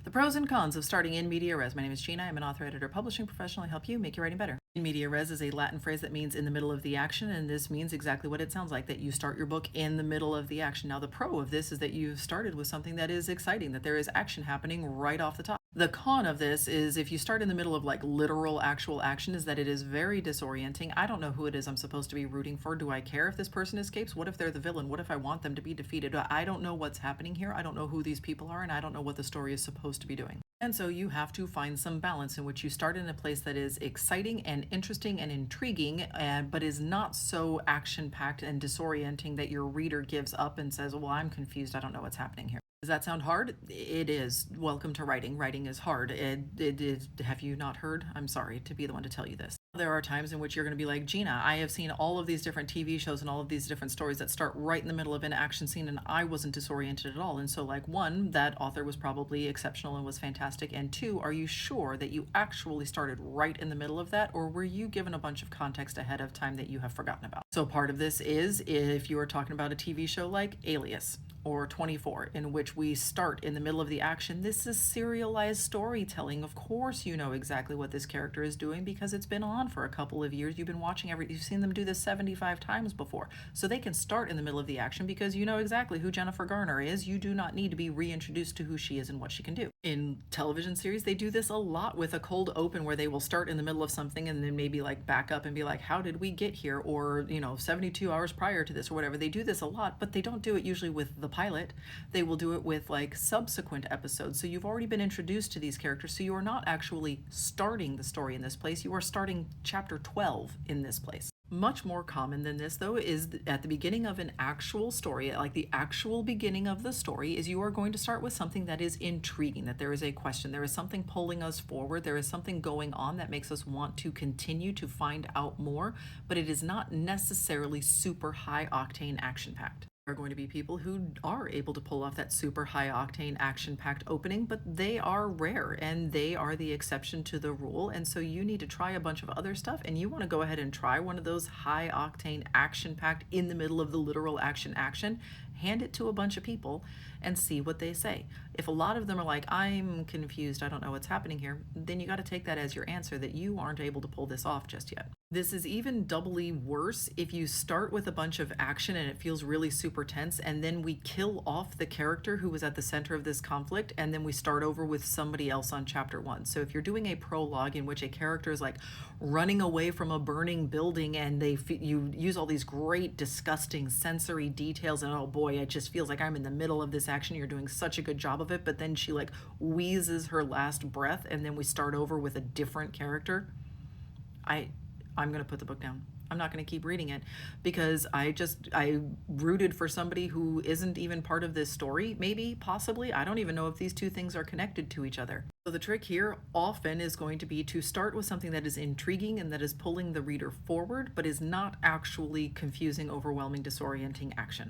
The pros and cons of starting in media res. My name is Gina. I'm an author, editor, publishing professional. I help you make your writing better. In media res is a Latin phrase that means in the middle of the action, and this means exactly what it sounds like, that you start your book in the middle of the action. Now, the pro of this is that you've started with something that is exciting, that there is action happening right off the top. The con of this is if you start in the middle of like literal actual action is that it is very disorienting. I don't know who it is I'm supposed to be rooting for. Do I care if this person escapes? What if they're the villain? What if I want them to be defeated? I don't know what's happening here. I don't know who these people are, and I don't know what the story is supposed to be doing. And so you have to find some balance in which you start in a place that is exciting and interesting and intriguing, but is not so action-packed and disorienting that your reader gives up and says, well, I'm confused. I don't know what's happening here. Does that sound hard? It is. Welcome to writing. Writing is hard. It is. Have you not heard? I'm sorry to be the one to tell you this. There are times in which you're going to be like, Gina, I have seen all of these different TV shows and all of these different stories that start right in the middle of an action scene, and I wasn't disoriented at all. And so, like, one, that author was probably exceptional and was fantastic. And two, are you sure that you actually started right in the middle of that, or were you given a bunch of context ahead of time that you have forgotten about? So part of this is if you are talking about a TV show like Alias or 24, in which we start in the middle of the action. This is serialized storytelling. Of course you know exactly what this character is doing because it's been on for a couple of years. You've been watching you've seen them do this 75 times before. So they can start in the middle of the action because you know exactly who Jennifer Garner is. You do not need to be reintroduced to who she is and what she can do. In television series, they do this a lot with a cold open where they will start in the middle of something and then maybe like back up and be like, how did we get here? Or, 72 hours prior to this or whatever. They do this a lot, but they don't do it usually with the pilot. They will do it with like subsequent episodes. So you've already been introduced to these characters. So you are not actually starting the story in this place. You are starting chapter 12 in this place. Much more common than this, though, is at the beginning of an actual story, like the actual beginning of the story, is you are going to start with something that is intriguing, that there is a question, there is something pulling us forward, there is something going on that makes us want to continue to find out more, but it is not necessarily super high octane action packed. Are going to be people who are able to pull off that super high octane action packed opening, but they are rare and they are the exception to the rule. And so you need to try a bunch of other stuff, and you want to go ahead and try one of those high octane action packed in the middle of the literal action, hand it to a bunch of people and see what they say. If a lot of them are like, I'm confused, I don't know what's happening here, then you got to take that as your answer that you aren't able to pull this off just yet. This is even doubly worse if you start with a bunch of action and it feels really super tense, and then we kill off the character who was at the center of this conflict, and then we start over with somebody else on chapter 1. So if you're doing a prologue in which a character is like running away from a burning building and you use all these great disgusting sensory details, and oh boy, it just feels like I'm in the middle of this action, you're doing such a good job of it, but then she like wheezes her last breath and then we start over with a different character, I'm going to put the book down. I'm not going to keep reading it because I rooted for somebody who isn't even part of this story, maybe, possibly. I don't even know if these two things are connected to each other. So the trick here often is going to be to start with something that is intriguing and that is pulling the reader forward, but is not actually confusing, overwhelming, disorienting action.